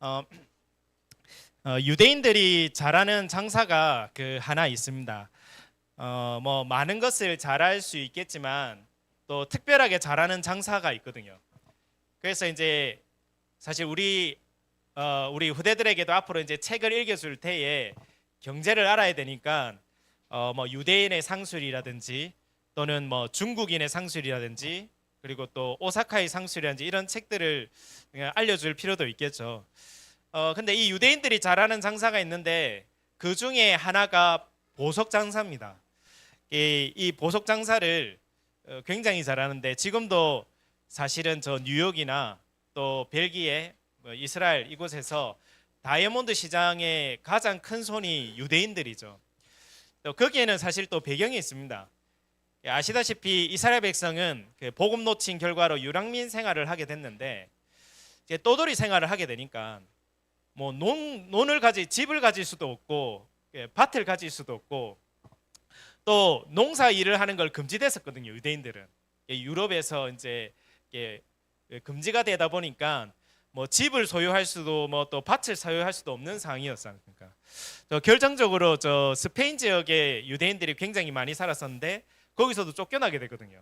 어, 유대인들이 잘하는 장사가 하나 있습니다. 뭐 많은 것을 잘할 수 있겠지만 또 특별하게 잘하는 장사가 있거든요. 그래서 이제 사실 우리 후대들에게도 앞으로 이제 책을 읽어줄 때에 경제를 알아야 되니까 뭐 유대인의 상술이라든지 또는 뭐 중국인의 상술이라든지 그리고 또 오사카의 상술이라든지 이런 책들을 알려줄 필요도 있겠죠. 근데 이 유대인들이 잘하는 장사가 있는데 그 중에 하나가 보석 장사입니다. 이 보석 장사를 굉장히 잘하는데 지금도 사실은 저 뉴욕이나 또 벨기에, 이스라엘 이곳에서 다이아몬드 시장의 가장 큰 손이 유대인들이죠. 또 거기에는 사실 또 배경이 있습니다. 아시다시피 이스라엘 백성은 복음 놓친 결과로 유랑민 생활을 하게 됐는데 이제 떠돌이 생활을 하게 되니까 뭐 집을 가질 수도 없고 밭을 가질 수도 없고 또 농사 일을 하는 걸 금지됐었거든요. 유대인들은 유럽에서 이제 금지가 되다 보니까 뭐 집을 소유할 수도 뭐 또 밭을 소유할 수도 없는 상황이었어요. 그러니까 결정적으로 저 스페인 지역에 유대인들이 굉장히 많이 살았었는데 거기서도 쫓겨나게 되거든요.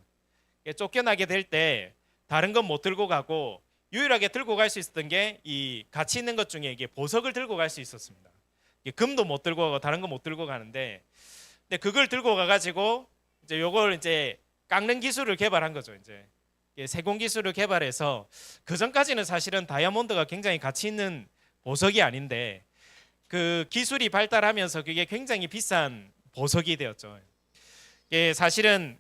쫓겨나게 될 때 다른 건 못 들고 가고 유일하게 들고 갈 수 있었던 게 이 가치 있는 것 중에 이게 보석을 들고 갈 수 있었습니다. 금도 못 들고 가고 다른 거 못 들고 가는데, 근데 그걸 들고 가가지고 이제 요걸 이제 깎는 기술을 개발한 거죠. 이제 세공 기술을 개발해서 그 전까지는 사실은 다이아몬드가 굉장히 가치 있는 보석이 아닌데 그 기술이 발달하면서 그게 굉장히 비싼 보석이 되었죠. 사실은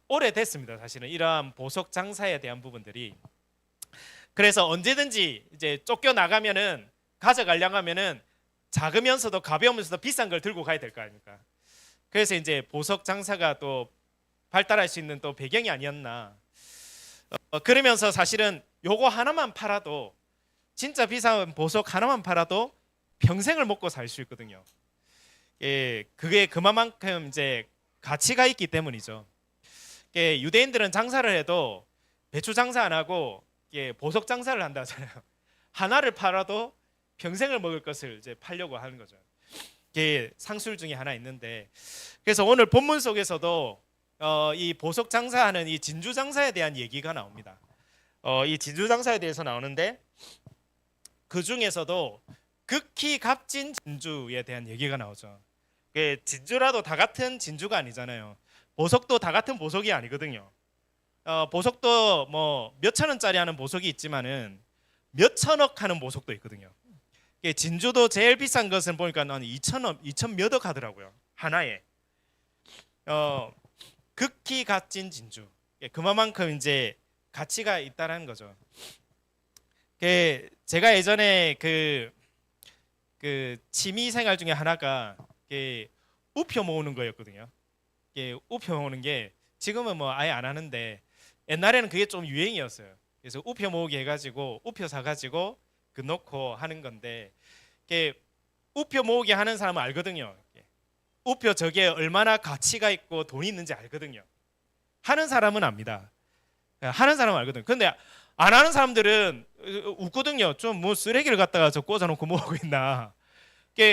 오래됐습니다. 사실은 이러한 보석 장사에 대한 부분들이. 그래서 언제든지 이제 쫓겨 나가면은 가져가려고 하면은 작으면서도 가벼우면서도 비싼 걸 들고 가야 될 거 아닙니까? 그래서 이제 보석 장사가 또 발달할 수 있는 또 배경이 아니었나. 그러면서 사실은 요거 하나만 팔아도 진짜 비싼 보석 하나만 팔아도 평생을 먹고 살 수 있거든요. 그게 그만큼 이제 가치가 있기 때문이죠. 유대인들은 장사를 해도 배추 장사 안 하고 보석 장사를 한다 하잖아요. 하나를 팔아도 평생을 먹을 것을 이제 팔려고 하는 거죠. 이게 상술 중에 하나 있는데, 그래서 오늘 본문 속에서도 이 보석 장사하는 이 진주 장사에 대한 얘기가 나옵니다. 이 진주 장사에 대해서 나오는데 그 중에서도 극히 값진 진주에 대한 얘기가 나오죠. 진주라도 다 같은 진주가 아니잖아요. 보석도 다 같은 보석이 아니거든요. 보석도 뭐 몇천 원짜리 하는 보석이 있지만은 몇천억 하는 보석도 있거든요. 진주도 제일 비싼 것은 보니까 한 2천 몇억 하더라고요. 하나에. 극히 값진 진주. 그만큼 이제 가치가 있다는 거죠. 제가 예전에 그 취미 생활 중에 하나가 우표 모으는 거였거든요. 우표 모으는 게 지금은 뭐 아예 안 하는데 옛날에는 그게 좀 유행이었어요. 그래서 우표 모으기 해가지고 우표 사가지고 그 놓고 하는 건데 우표 모으기 하는 사람은 알거든요. 우표 저게 얼마나 가치가 있고 돈이 있는지 알거든요. 하는 사람은 압니다. 하는 사람은 알거든요. 근데 안 하는 사람들은 웃거든요. 좀 뭐 쓰레기를 갖다가 저 꽂아놓고 모으고 있나.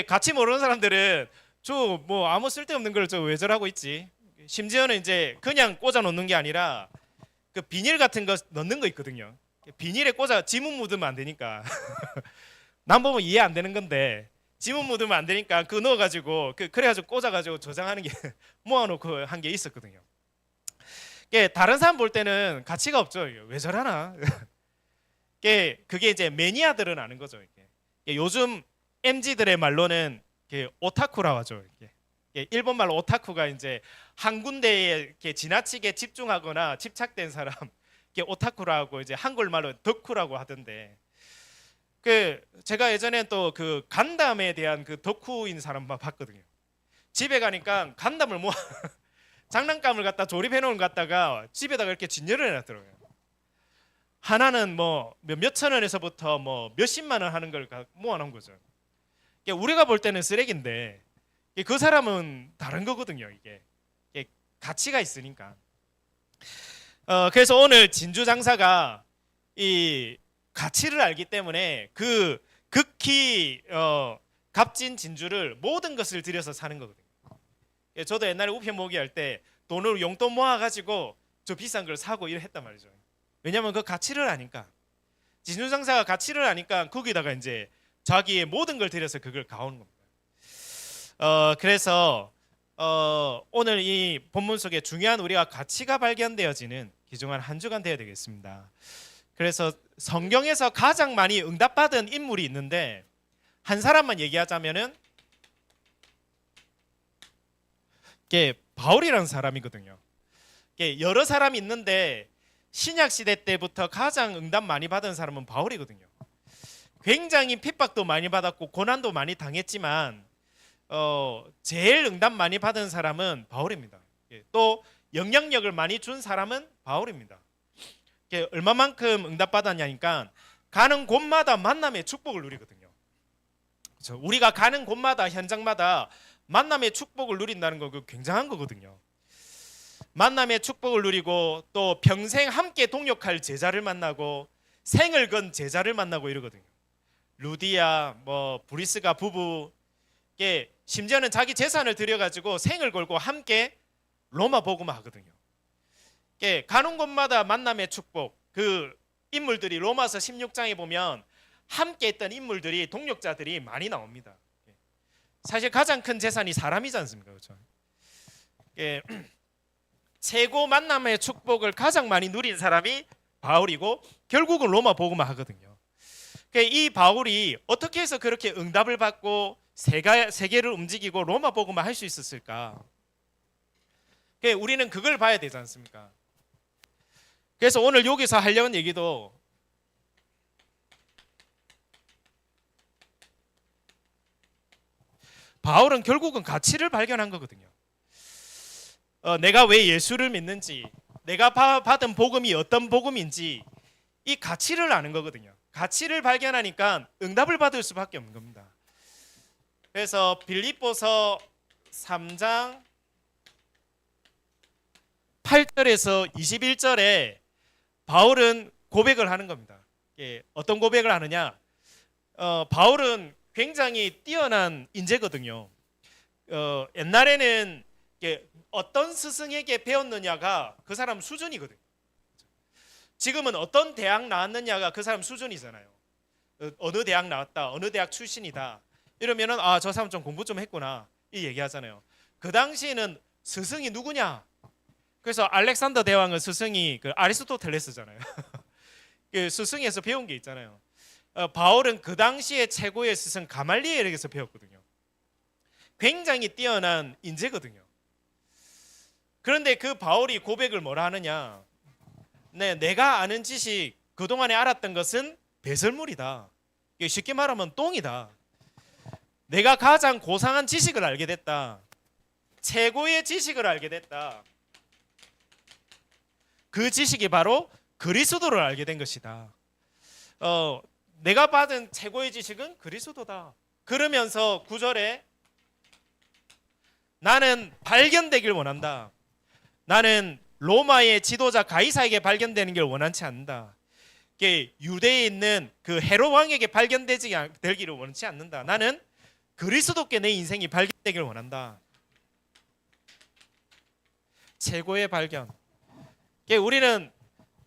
같이 모르는 사람들은 저 뭐 아무 쓸데없는 걸 저 왜 저러고 있지. 심지어는 이제 그냥 꽂아놓는 게 아니라 그 비닐 같은 거 넣는 거 있거든요. 비닐에 꽂아 지문 묻으면 안 되니까. 남 보면 이해 안 되는 건데 지문 묻으면 안 되니까 그거 넣어가지고 그래가지고 꽂아가지고 저장하는 게 모아놓고 한 게 있었거든요. 다른 사람 볼 때는 가치가 없죠. 왜 저러나. 그게 이제 매니아들은 아는 거죠. 요즘 MZ들의 말로는 오타쿠라고 하죠. 일본 말로 오타쿠가 이제 한 군데에 지나치게 집중하거나 집착된 사람, 오타쿠라고 이제 한글 말로 덕후라고 하던데. 제가 예전에 또 그 간담에 대한 그 덕후인 사람 봤거든요. 집에 가니까 간담을 모아 장난감을 갖다 조립해 놓은 것 갖다가 집에다가 이렇게 진열을 해놨더라고요. 하나는 뭐 몇천 원에서부터 뭐 몇십만 원 하는 걸 모아놓은 거죠. 우리가 볼 때는 쓰레기인데 그 사람은 다른 거거든요. 이게 가치가 있으니까. 그래서 오늘 진주 장사가 이 가치를 알기 때문에 그 극히 값진 진주를 모든 것을 들여서 사는 거거든요. 저도 옛날에 우편 모으기 할 때 돈을 용돈 모아가지고 저 비싼 걸 사고 이래 했단 말이죠. 왜냐하면 그 가치를 아니까, 진주 장사가 가치를 아니까 거기다가 이제 자기의 모든 걸 들여서 그걸 가오는 겁니다. 그래서 오늘 이 본문 속에 중요한 우리가 가치가 발견되어지는 귀중한 한 주간 되어야 되겠습니다. 그래서 성경에서 가장 많이 응답받은 인물이 있는데 한 사람만 얘기하자면은 이게 바울이라는 사람이거든요. 이게 여러 사람이 있는데 신약 시대 때부터 가장 응답 많이 받은 사람은 바울이거든요. 굉장히 핍박도 많이 받았고 고난도 많이 당했지만 제일 응답 많이 받은 사람은 바울입니다. 또 영향력을 많이 준 사람은 바울입니다. 얼마만큼 응답 받았냐니까 가는 곳마다 만남의 축복을 누리거든요. 그렇죠? 우리가 가는 곳마다 현장마다 만남의 축복을 누린다는 거 굉장한 거거든요. 만남의 축복을 누리고 또 평생 함께 동역할 제자를 만나고 생을 건 제자를 만나고 이러거든요. 루디아, 브리스가 부부, 심지어는 자기 재산을 들여가지고 생을 걸고 함께 로마 복음을 하거든요. 가는 곳마다 만남의 축복. 그 인물들이 로마서 16장에 보면 함께 했던 인물들이, 동역자들이 많이 나옵니다. 사실 가장 큰 재산이 사람이지 않습니까? 그렇죠? 최고 만남의 축복을 가장 많이 누린 사람이 바울이고 결국은 로마 복음을 하거든요. 이 바울이 어떻게 해서 그렇게 응답을 받고 세계를 움직이고 로마 복음을 할 수 있었을까? 우리는 그걸 봐야 되지 않습니까? 그래서 오늘 여기서 하려는 얘기도 바울은 결국은 가치를 발견한 거거든요. 내가 왜 예수를 믿는지, 내가 받은 복음이 어떤 복음인지 이 가치를 아는 거거든요. 가치를 발견하니까 응답을 받을 수밖에 없는 겁니다. 그래서 빌립보서 3장 8절에서 21절에 바울은 고백을 하는 겁니다. 어떤 고백을 하느냐? 바울은 굉장히 뛰어난 인재거든요. 옛날에는 어떤 스승에게 배웠느냐가 그 사람 수준이거든요. 지금은 어떤 대학 나왔느냐가 그 사람 수준이잖아요. 어느 대학 나왔다, 어느 대학 출신이다 이러면은 저 사람 좀 공부 좀 했구나 이 얘기하잖아요. 그 당시에는 스승이 누구냐? 그래서 알렉산더 대왕은 스승이 아리스토텔레스잖아요. 스승에서 배운 게 있잖아요. 바울은 그 당시에 최고의 스승 가말리엘에게서 배웠거든요. 굉장히 뛰어난 인재거든요. 그런데 그 바울이 고백을 뭐라 하느냐? 내가 아는 지식, 그동안에 알았던 것은 배설물이다. 쉽게 말하면 똥이다. 내가 가장 고상한 지식을 알게 됐다. 최고의 지식을 알게 됐다. 그 지식이 바로 그리스도를 알게 된 것이다. 내가 받은 최고의 지식은 그리스도다. 그러면서 9절에 나는 발견되길 원한다. 나는 로마의 지도자 가이사에게 발견되는 걸 원하지 않는다. 유대에 있는 그 헤롯 왕에게 발견되기를 원치 않는다. 나는 그리스도께 내 인생이 발견되길 원한다. 최고의 발견. 우리는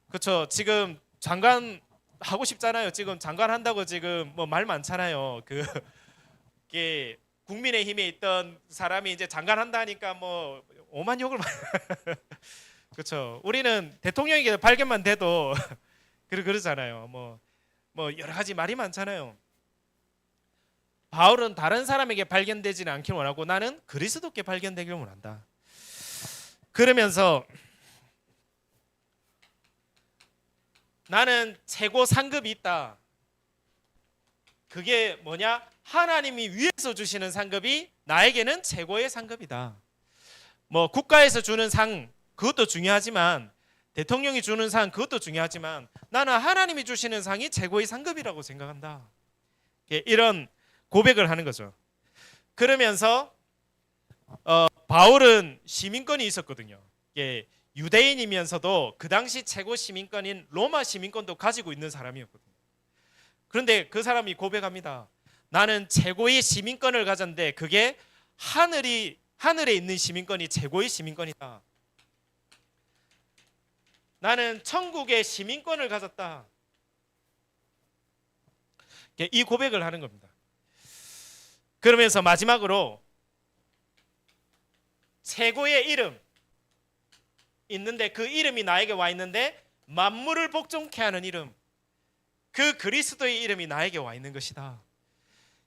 그렇죠. 지금 장관 하고 싶잖아요. 지금 장관 한다고 지금 말 많잖아요. 국민의힘에 있던 사람이 이제 장관 한다니까 오만 욕을 그렇죠. 우리는 대통령에게 발견만 돼도 그러잖아요. 여러 가지 말이 많잖아요. 바울은 다른 사람에게 발견되지는 않길 원하고 나는 그리스도께 발견되길 원한다. 그러면서 나는 최고 상급이 있다. 그게 뭐냐? 하나님이 위에서 주시는 상급이 나에게는 최고의 상급이다. 국가에서 주는 상 그것도 중요하지만 대통령이 주는 상 그것도 중요하지만 나는 하나님이 주시는 상이 최고의 상급이라고 생각한다. 이런 고백을 하는 거죠. 그러면서 바울은 시민권이 있었거든요. 유대인이면서도 그 당시 최고 시민권인 로마 시민권도 가지고 있는 사람이었거든요. 그런데 그 사람이 고백합니다. 나는 최고의 시민권을 가졌는데 그게 하늘에 있는 시민권이 최고의 시민권이다. 나는 천국의 시민권을 가졌다. 이 고백을 하는 겁니다. 그러면서 마지막으로 최고의 이름 있는데 그 이름이 나에게 와 있는데 만물을 복종케 하는 이름, 그 그리스도의 이름이 나에게 와 있는 것이다.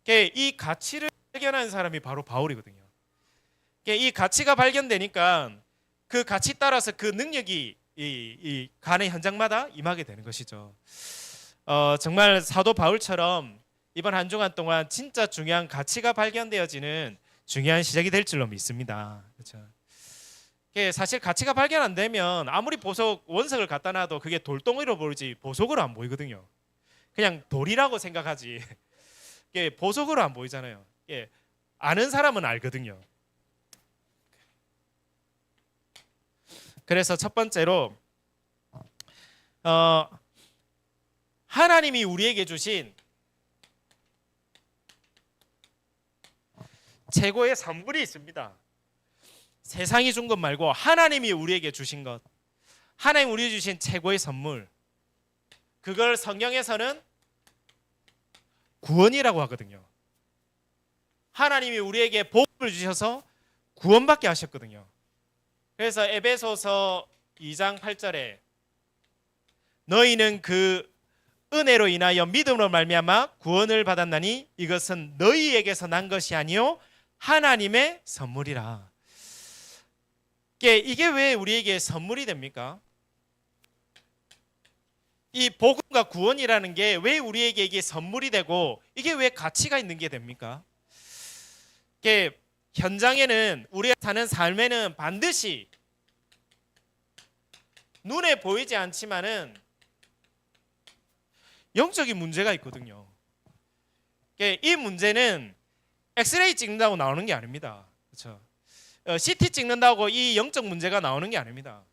이 가치를 발견한 사람이 바로 바울이거든요. 이 가치가 발견되니까 그 가치 따라서 그 능력이 이 가는 현장마다 임하게 되는 것이죠. 정말 사도 바울처럼 이번 한 주간 동안 진짜 중요한 가치가 발견되어지는 중요한 시작이 될 줄로 믿습니다. 그렇죠? 사실 가치가 발견 안 되면 아무리 보석 원석을 갖다 놔도 그게 돌덩이로 보이지 보석으로 안 보이거든요. 그냥 돌이라고 생각하지 보석으로 안 보이잖아요. 아는 사람은 알거든요. 그래서 첫 번째로 하나님이 우리에게 주신 최고의 선물이 있습니다. 세상이 준 것 말고 하나님이 우리에게 주신 것, 하나님 우리에게 주신 최고의 선물, 그걸 성경에서는 구원이라고 하거든요. 하나님이 우리에게 복을 주셔서 구원받게 하셨거든요. 그래서 에베소서 2장 8절에 너희는 그 은혜로 인하여 믿음으로 말미암아 구원을 받았나니 이것은 너희에게서 난 것이 아니요 하나님의 선물이라. 이게 왜 우리에게 선물이 됩니까? 이 복음과 구원이라는 게 왜 우리에게 이게 선물이 되고 이게 왜 가치가 있는 게 됩니까? 현장에는 우리가 사는 삶에는 반드시 눈에 보이지 않지만은 영적인 문제가 있거든요. 이 문제는 엑스레이 찍는다고 나오는 게 아닙니다. 그렇죠? CT 찍는다고 이 영적 문제가 나오는 게 아닙니다.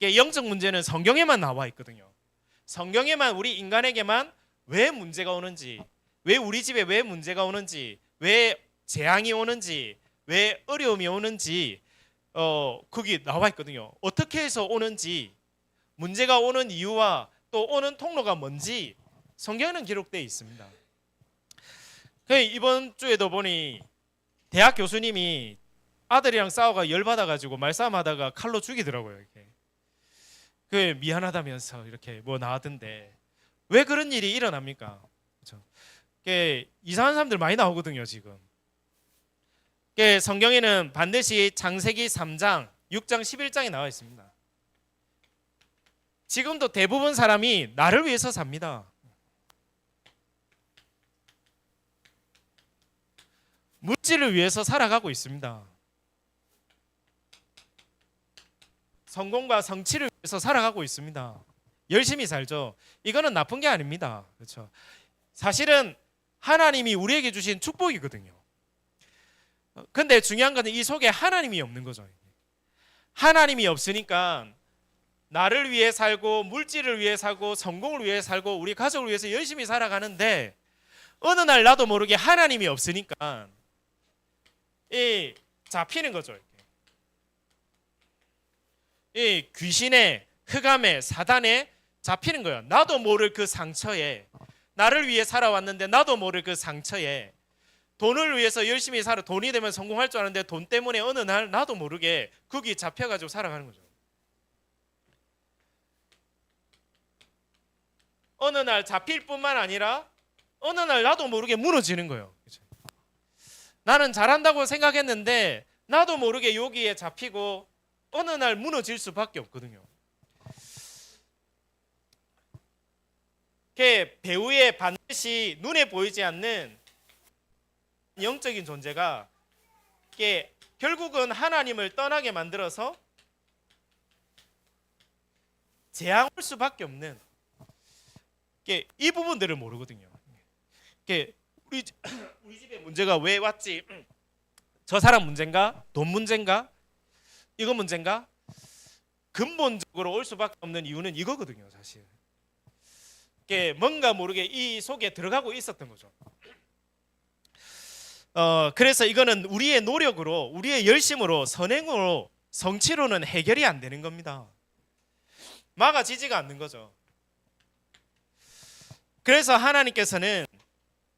영적 문제는 성경에만 나와 있거든요. 성경에만 우리 인간에게만 왜 문제가 오는지, 왜 우리 집에 왜 문제가 오는지, 왜 재앙이 오는지, 왜 어려움이 오는지 거기 나와 있거든요. 어떻게 해서 오는지, 문제가 오는 이유와 또 오는 통로가 뭔지 성경에는 기록되어 있습니다. 이번 주에도 보니 대학 교수님이 아들이랑 싸워가 열받아가지고 말싸움하다가 칼로 죽이더라고요. 이렇게. 미안하다면서 이렇게 뭐 나왔던데 왜 그런 일이 일어납니까? 그렇죠? 이상한 사람들 많이 나오거든요 지금. 성경에는 반드시 창세기 3장, 6장, 11장에 나와 있습니다. 지금도 대부분 사람이 나를 위해서 삽니다. 물질을 위해서 살아가고 있습니다. 성공과 성취를 위해서 살아가고 있습니다. 열심히 살죠. 이거는 나쁜 게 아닙니다. 그렇죠? 사실은 하나님이 우리에게 주신 축복이거든요. 근데 중요한 건 이 속에 하나님이 없는 거죠. 하나님이 없으니까 나를 위해 살고 물질을 위해 살고 성공을 위해 살고 우리 가족을 위해서 열심히 살아가는데 어느 날 나도 모르게 하나님이 없으니까 잡히는 거죠. 이 귀신의 흑암의 사단에 잡히는 거예요. 나도 모를 그 상처에, 나를 위해 살아왔는데 나도 모를 그 상처에 돈을 위해서 열심히 살아 돈이 되면 성공할 줄 아는데 돈 때문에 어느 날 나도 모르게 거기 잡혀가지고 살아가는 거죠. 어느 날 잡힐 뿐만 아니라 어느 날 나도 모르게 무너지는 거예요. 그렇죠? 나는 잘한다고 생각했는데 나도 모르게 여기에 잡히고 어느 날 무너질 수밖에 없거든요. 배후에 반드시 눈에 보이지 않는 영적인 존재가 결국은 하나님을 떠나게 만들어서 재앙 올 수밖에 없는 이 부분들을 모르거든요. 우리 집에 문제가 왜 왔지? 저 사람 문제인가? 돈 문제인가? 이거 문제인가? 근본적으로 올 수밖에 없는 이유는 이거거든요, 사실. 뭔가 모르게 이 속에 들어가고 있었던 거죠. 그래서 이거는 우리의 노력으로, 우리의 열심으로, 선행으로, 성취로는 해결이 안 되는 겁니다. 막아지지가 않는 거죠. 그래서 하나님께서는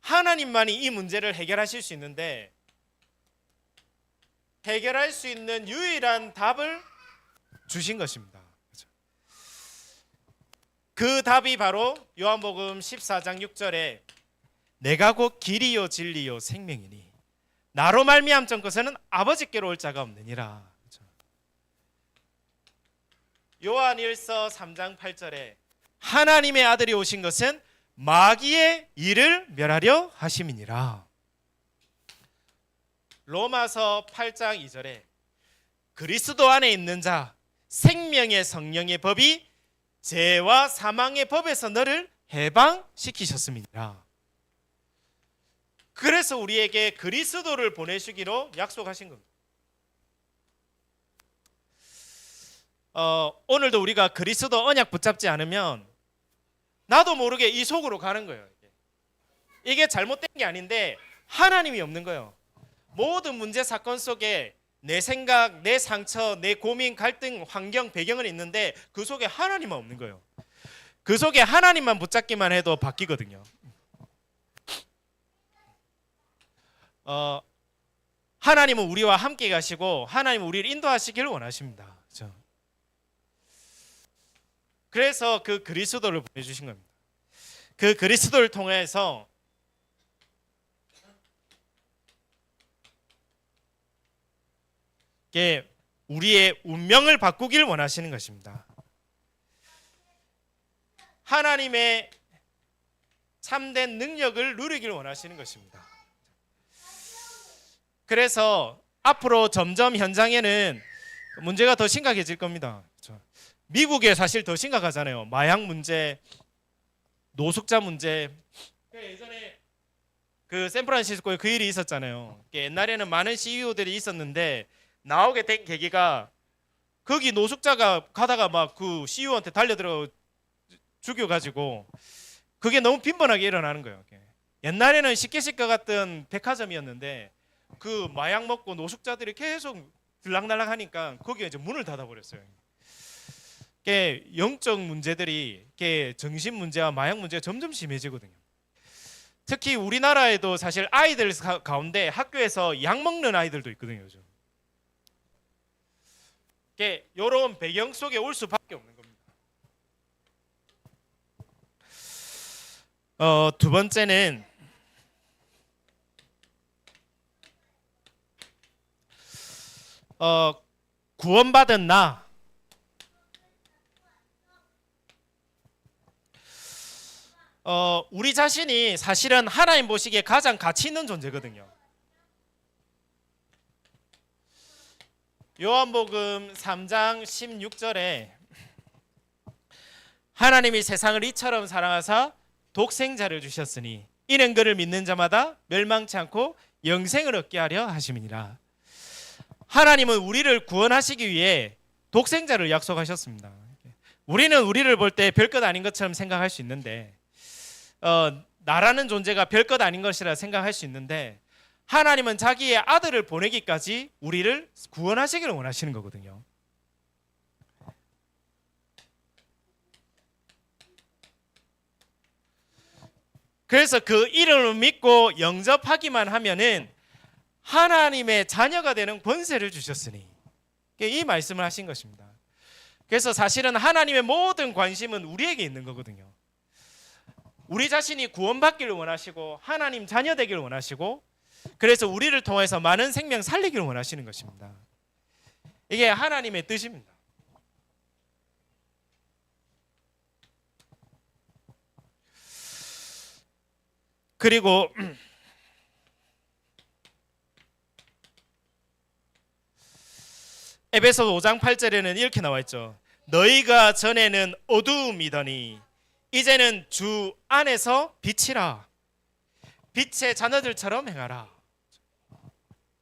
하나님만이 이 문제를 해결하실 수 있는데, 해결할 수 있는 유일한 답을 주신 것입니다. 그 답이 바로 요한복음 14장 6절에 내가 곧 길이요 진리요 생명이니 나로 말미암던 것은 아버지께로 올 자가 없느니라. 요한일서 3장 8절에 하나님의 아들이 오신 것은 마귀의 일을 멸하려 하심이니라. 로마서 8장 2절에 그리스도 안에 있는 자 생명의 성령의 법이 죄와 사망의 법에서 너를 해방시키셨습니다. 그래서 우리에게 그리스도를 보내시기로 약속하신 겁니다. 오늘도 우리가 그리스도 언약 붙잡지 않으면 나도 모르게 이 속으로 가는 거예요. 이게 잘못된 게 아닌데 하나님이 없는 거예요. 모든 문제 사건 속에 내 생각, 내 상처, 내 고민, 갈등, 환경, 배경은 있는데 그 속에 하나님은 없는 거예요. 그 속에 하나님만 붙잡기만 해도 바뀌거든요. 하나님은 우리와 함께 가시고 하나님은 우리를 인도하시기를 원하십니다. 그렇죠? 그래서 그 그리스도를 보내주신 겁니다. 그 그리스도를 통해서 우리의 운명을 바꾸길 원하시는 것입니다. 하나님의 참된 능력을 누리길 원하시는 것입니다. 그래서 앞으로 점점 현장에는 문제가 더 심각해질 겁니다. 미국에 사실 더 심각하잖아요. 마약 문제, 노숙자 문제. 예전에 그 샌프란시스코에 그 일이 있었잖아요. 옛날에는 많은 CEO들이 있었는데 나오게 된 계기가 거기 노숙자가 가다가 막 그 CEO한테 달려들어 죽여가지고 그게 너무 빈번하게 일어나는 거예요. 옛날에는 쉽게 같던 백화점이었는데 그 마약 먹고 노숙자들이 계속 들락날락 하니까 거기에 이제 문을 닫아버렸어요. 영적 문제들이 정신 문제와 마약 문제가 점점 심해지거든요. 특히 우리나라에도 사실 아이들 가운데 학교에서 약 먹는 아이들도 있거든요. 요즘. 이런 배경 속에 올 수밖에 없는 겁니다. 두 번째는 구원받은 나, 우리 자신이 사실은 하나님 보시기에 가장 가치 있는 존재거든요. 요한복음 3장 16절에 하나님이 세상을 이처럼 사랑하사 독생자를 주셨으니 이는 그를 믿는 자마다 멸망치 않고 영생을 얻게 하려 하심이니라. 하나님은 우리를 구원하시기 위해 독생자를 약속하셨습니다. 우리는 우리를 볼 때 별것 아닌 것처럼 생각할 수 있는데 나라는 존재가 별것 아닌 것이라 생각할 수 있는데 하나님은 자기의 아들을 보내기까지 우리를 구원하시기를 원하시는 거거든요. 그래서 그 이름을 믿고 영접하기만 하면은 하나님의 자녀가 되는 권세를 주셨으니 이 말씀을 하신 것입니다. 그래서 사실은 하나님의 모든 관심은 우리에게 있는 거거든요. 우리 자신이 구원받기를 원하시고 하나님 자녀 되기를 원하시고 그래서 우리를 통해서 많은 생명 살리기를 원하시는 것입니다. 이게 하나님의 뜻입니다. 그리고 에베소 5장 8절에는 이렇게 나와 있죠. 너희가 전에는 어두움이더니 이제는 주 안에서 빛이라. 빛의 자녀들처럼 행하라.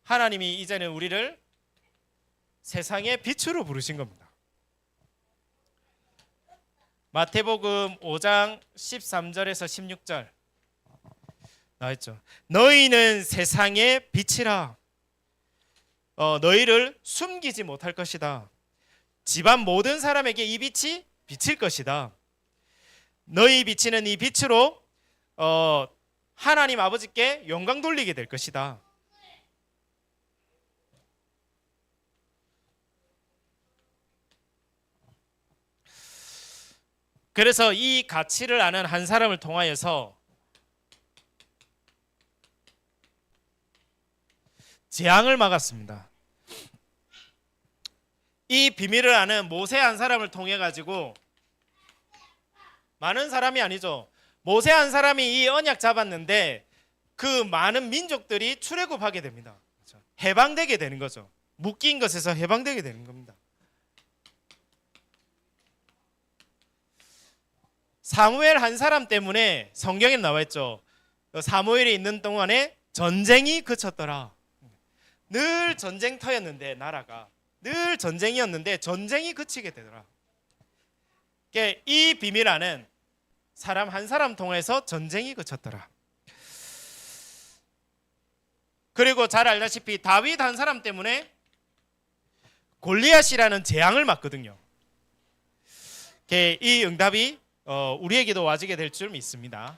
하나님이 이제는 우리를 세상의 빛으로 부르신 겁니다. 마태복음 5장 13절에서 16절 나왔죠. 너희는 세상의 빛이라. 너희를 숨기지 못할 것이다. 집안 모든 사람에게 이 빛이 비칠 것이다. 너희 비치는 이 빛으로 하나님 아버지께 영광 돌리게 될 것이다. 그래서 이 가치를 아는 한 사람을 통하여서 재앙을 막았습니다. 이 비밀을 아는 모세 한 사람을 통해 가지고 많은 사람이 아니죠. 모세 한 사람이 이 언약 잡았는데 그 많은 민족들이 출애굽하게 됩니다. 해방되게 되는 거죠. 묶인 것에서 해방되게 되는 겁니다. 사무엘 한 사람 때문에 성경에 나와 있죠. 사무엘이 있는 동안에 전쟁이 그쳤더라. 늘 전쟁터였는데 나라가 늘 전쟁이었는데 전쟁이 그치게 되더라. 이 비밀 안은 사람 한 사람 통해서 전쟁이 그쳤더라. 그리고 잘 알다시피 다윗 한 사람 때문에 골리앗이라는 재앙을 맞거든요. 이 응답이 우리에게도 와지게 될 줄 믿습니다.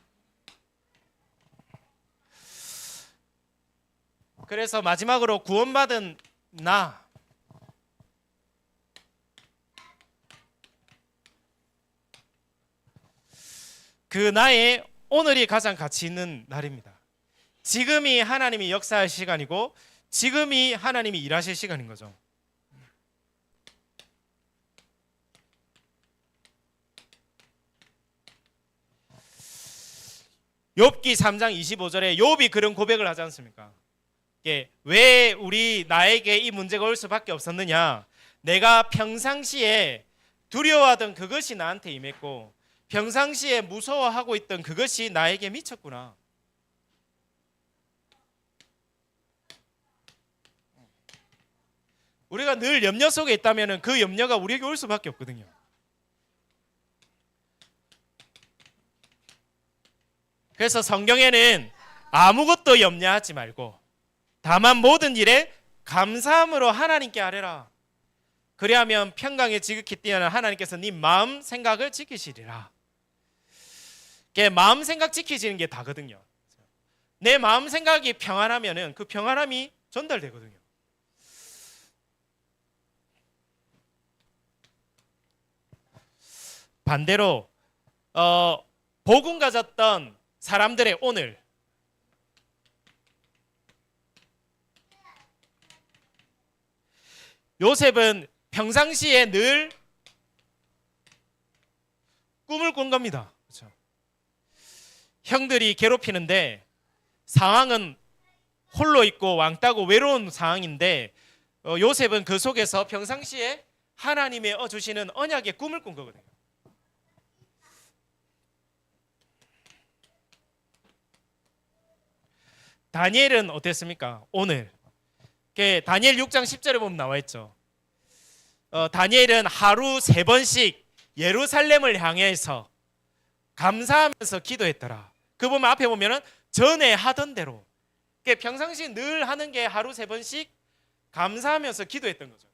그래서 마지막으로 구원받은 나, 그 나의 오늘이 가장 가치 있는 날입니다. 지금이 하나님이 역사할 시간이고 지금이 하나님이 일하실 시간인 거죠. 욥기 3장 25절에 욥이 그런 고백을 하지 않습니까? 왜 나에게 이 문제가 올 수밖에 없었느냐? 내가 평상시에 두려워하던 그것이 나한테 임했고 평상시에 무서워하고 있던 그것이 나에게 미쳤구나. 우리가 늘 염려 속에 있다면 그 염려가 우리에게 올 수밖에 없거든요. 그래서 성경에는 아무것도 염려하지 말고 다만 모든 일에 감사함으로 하나님께 아뢰라. 그리하면 평강에 지극히 뛰어난 하나님께서 네 마음 생각을 지키시리라. 마음 생각 지키시는 게 다거든요. 내 마음 생각이 평안하면은 그 평안함이 전달되거든요. 반대로 복음 가졌던 사람들의 오늘, 요셉은 평상시에 늘 꿈을 꾼 겁니다. 그렇죠? 형들이 괴롭히는데 상황은 홀로 있고 왕따고 외로운 상황인데 요셉은 그 속에서 평상시에 하나님의 주시는 언약의 꿈을 꾼 거거든요. 다니엘은 어땠습니까? 오늘 다니엘 6장 10절에 보면 나와 있죠. 다니엘은 하루 3번씩 예루살렘을 향해서 감사하면서 기도했더라. 그 보면 앞에 보면은 전에 하던 대로 평상시 늘 하는 게 하루 3번씩 감사하면서 기도했던 거죠.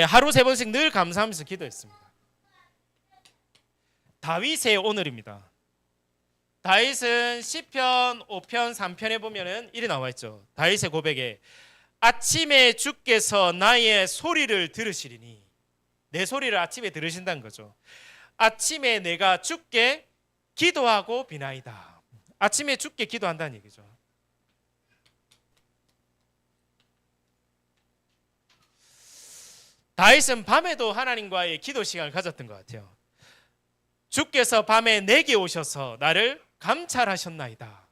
하루 3번씩 늘 감사하면서 기도했습니다. 다윗의 오늘입니다. 다윗은 시편 5편 3편에 보면은 이리 나와 있죠. 다윗의 고백에 아침에 주께서 나의 소리를 들으시리니, 내 소리를 아침에 들으신다는 거죠. 아침에 내가 주께 기도하고 비나이다. 아침에 주께 기도한다는 얘기죠. 다윗은 밤에도 하나님과의 기도 시간을 가졌던 것 같아요. 주께서 밤에 내게 오셔서 나를 감찰하셨나이다.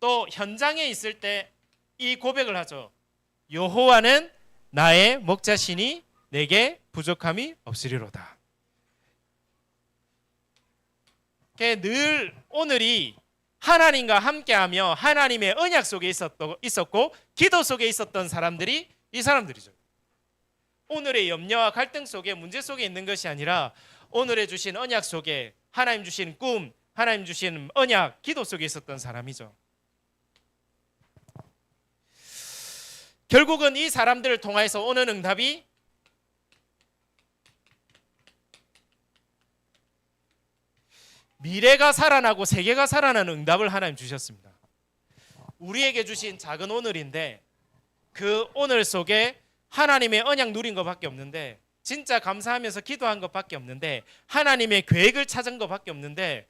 또 현장에 있을 때 이 고백을 하죠. 여호와는 나의 목자시니 내게 부족함이 없으리로다. 늘 오늘이 하나님과 함께하며 하나님의 언약 속에 있었고 기도 속에 있었던 사람들이 이 사람들이죠. 오늘의 염려와 갈등 속에, 문제 속에 있는 것이 아니라 오늘의 주신 언약 속에, 하나님 주신 꿈, 하나님 주신 언약, 기도 속에 있었던 사람이죠. 결국은 이 사람들을 통해서 오는 응답이 미래가 살아나고 세계가 살아나는 응답을 하나님 주셨습니다. 우리에게 주신 작은 오늘인데 그 오늘 속에 하나님의 언약 누린 것밖에 없는데, 진짜 감사하면서 기도한 것밖에 없는데, 하나님의 계획을 찾은 것밖에 없는데,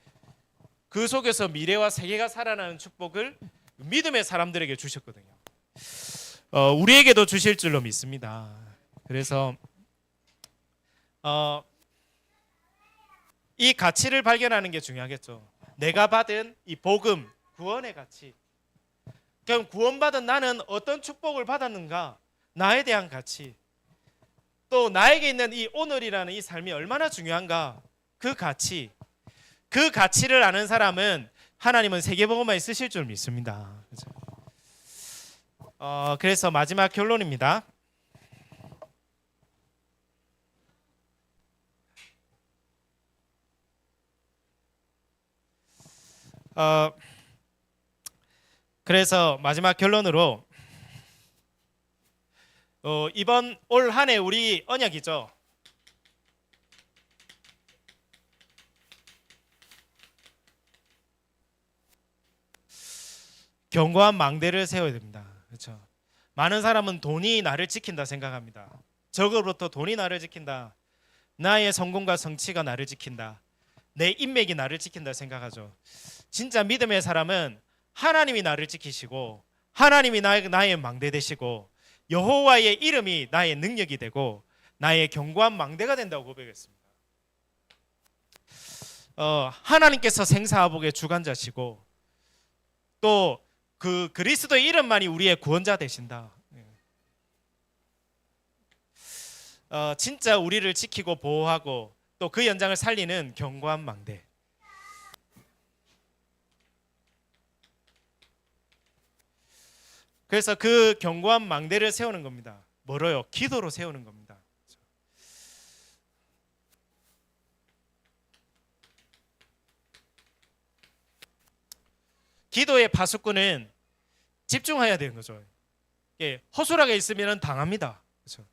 그 속에서 미래와 세계가 살아나는 축복을 믿음의 사람들에게 주셨거든요. 우리에게도 주실 줄로 믿습니다. 그래서 이 가치를 발견하는 게 중요하겠죠. 내가 받은 이 복음, 구원의 가치. 그럼 구원받은 나는 어떤 축복을 받았는가? 나에 대한 가치. 또 나에게 있는 이 오늘이라는 이 삶이 얼마나 중요한가? 그 가치. 그 가치를 아는 사람은 하나님은 세계복음화에 쓰실 줄 믿습니다. 그래서 마지막 결론입니다. 그래서 마지막 결론으로 이번 올 한 해 우리 언약이죠. 견고한 망대를 세워야 됩니다. 그렇죠? 많은 사람은 돈이 나를 지킨다 생각합니다. 적으로부터 돈이 나를 지킨다. 나의 성공과 성취가 나를 지킨다. 내 인맥이 나를 지킨다 생각하죠. 진짜 믿음의 사람은 하나님이 나를 지키시고 하나님이 나의 망대 되시고 여호와의 이름이 나의 능력이 되고 나의 견고한 망대가 된다고 고백했습니다. 하나님께서 생사화복의 주관자시고 또 그 그리스도의 이름만이 우리의 구원자 되신다. 진짜 우리를 지키고 보호하고 또 그 연장을 살리는 견고한 망대. 그래서 그 견고한 망대를 세우는 겁니다. 뭐로요? 기도로 세우는 겁니다. 기도의 파수꾼은 집중해야 되는 거죠. 허술하게 있으면 당합니다. 그렇죠?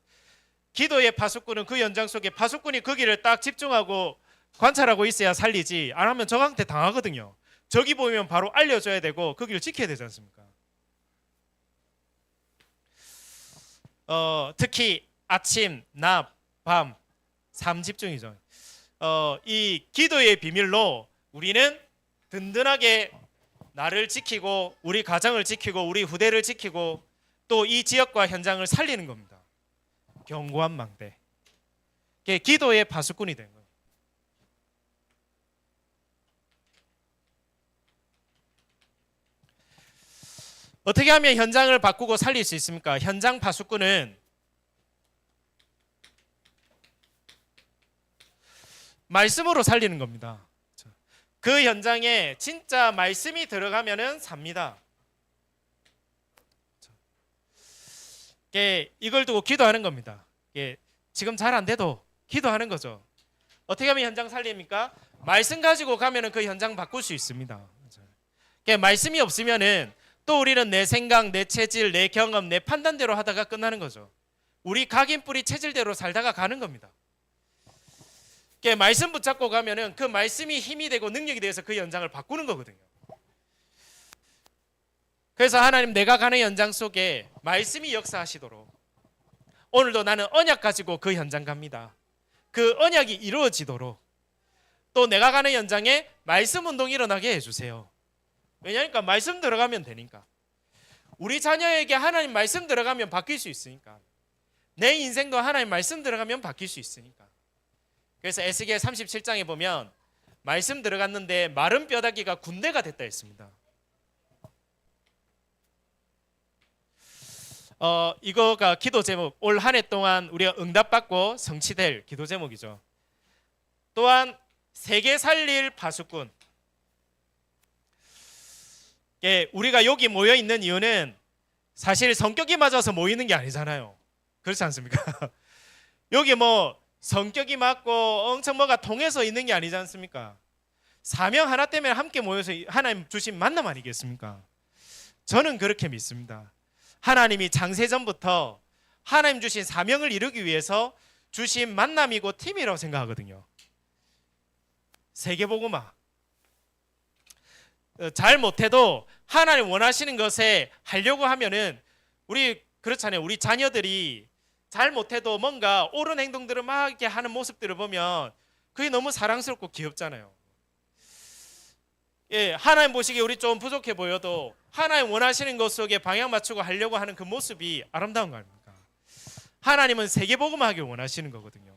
기도의 파수꾼은 그 연장 속에 파수꾼이 거기를 딱 집중하고 관찰하고 있어야 살리지, 안 하면 적한테 당하거든요. 적이 보이면 바로 알려줘야 되고 거기를 지켜야 되지 않습니까? 특히 아침, 낮, 밤, 삶 집중이죠. 이 기도의 비밀로 우리는 든든하게 나를 지키고 우리 가정을 지키고 우리 후대를 지키고 또 이 지역과 현장을 살리는 겁니다. 견고한 망대. 기도의 파수꾼이 된 거예요. 어떻게 하면 현장을 바꾸고 살릴 수 있습니까? 현장 파수꾼은 말씀으로 살리는 겁니다. 그 현장에 진짜 말씀이 들어가면은 삽니다. 이걸 두고 기도하는 겁니다. 지금 잘 안 돼도 기도하는 거죠. 어떻게 하면 현장 살립니까? 말씀 가지고 가면은 그 현장 바꿀 수 있습니다. 말씀이 없으면은 또 우리는 내 생각, 내 체질, 내 경험, 내 판단대로 하다가 끝나는 거죠. 우리 각인뿌리 체질대로 살다가 가는 겁니다. 말씀 붙잡고 가면은 그 말씀이 힘이 되고 능력이 돼서 그 현장을 바꾸는 거거든요. 그래서 하나님, 내가 가는 현장 속에 말씀이 역사하시도록 오늘도 나는 언약 가지고 그 현장 갑니다. 그 언약이 이루어지도록 또 내가 가는 현장에 말씀 운동이 일어나게 해주세요. 왜냐니까 말씀 들어가면 되니까. 우리 자녀에게 하나님 말씀 들어가면 바뀔 수 있으니까. 내 인생도 하나님 말씀 들어가면 바뀔 수 있으니까. 그래서 에스겔 37장에 보면 말씀 들어갔는데 마른 뼈다귀가 군대가 됐다 했습니다. 이거가 기도 제목, 올 한 해 동안 우리가 응답받고 성취될 기도 제목이죠. 또한 세계 살릴 파수꾼. 우리가 여기 모여 있는 이유는 사실 성격이 맞아서 모이는 게 아니잖아요. 그렇지 않습니까? 여기 뭐 성격이 맞고 엄청 뭐가 통해서 있는 게 아니지 않습니까? 사명 하나 때문에 함께 모여서 하나님 주신 만남 아니겠습니까? 저는 그렇게 믿습니다. 하나님이 창세전부터 하나님 주신 사명을 이루기 위해서 주신 만남이고 팀이라고 생각하거든요. 세계복음화. 잘 못해도 하나님 원하시는 것에 하려고 하면은 우리 그렇잖아요. 우리 자녀들이 잘 못해도 뭔가 옳은 행동들을 막 이렇게 하는 모습들을 보면 그게 너무 사랑스럽고 귀엽잖아요. 하나님 보시기에 우리 좀 부족해 보여도 하나님 원하시는 것 속에 방향 맞추고 하려고 하는 그 모습이 아름다운 거 아닙니까? 하나님은 세계복음화하길 원하시는 거거든요.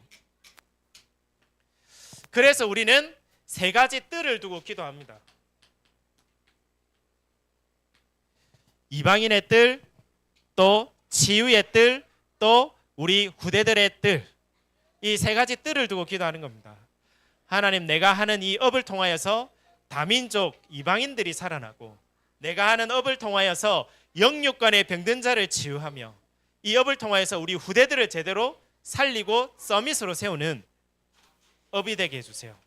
그래서 우리는 세 가지 뜰을 두고 기도합니다. 이방인의 뜰, 또 치유의 뜰, 또 우리 후대들의 뜰, 이 세 가지 뜰을 두고 기도하는 겁니다. 하나님, 내가 하는 이 업을 통하여서 다민족 이방인들이 살아나고, 내가 하는 업을 통하여서 영육간의 병든 자를 치유하며, 이 업을 통하여서 우리 후대들을 제대로 살리고 서밋으로 세우는 업이 되게 해주세요.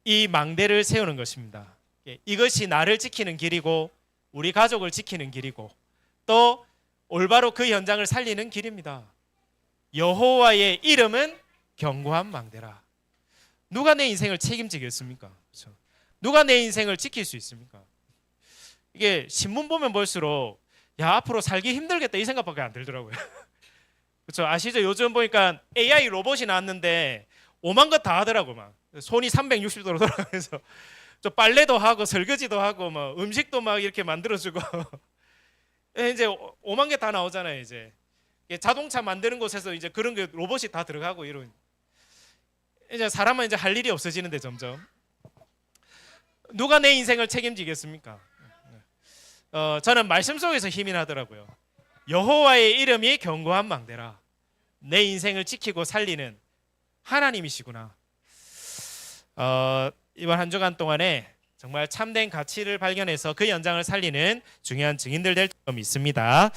이 망대를 세우는 것입니다. 이것이 나를 지키는 길이고 우리 가족을 지키는 길이고 또 올바로 그 현장을 살리는 길입니다. 여호와의 이름은 견고한 망대라. 누가 내 인생을 책임지겠습니까? 그렇죠? 누가 내 인생을 지킬 수 있습니까? 이게 신문 보면 볼수록 야, 앞으로 살기 힘들겠다 이 생각밖에 안 들더라고요. 그렇죠? 아시죠? 요즘 보니까 AI 로봇이 나왔는데 오만 것 다 하더라고. 막 손이 360도로 돌아가면서 저 빨래도 하고 설거지도 하고 뭐 음식도 막 이렇게 만들어주고 이제 오만 개 다 나오잖아요. 이제 자동차 만드는 곳에서 이제 그런 게 로봇이 다 들어가고 이런. 이제 사람은 이제 할 일이 없어지는데 점점 누가 내 인생을 책임지겠습니까? 저는 말씀 속에서 힘이 나더라고요. 여호와의 이름이 견고한 망대라. 내 인생을 지키고 살리는 하나님이시구나. 이번 한 주간 동안에 정말 참된 가치를 발견해서 그 연장을 살리는 중요한 증인들 될 점 있습니다.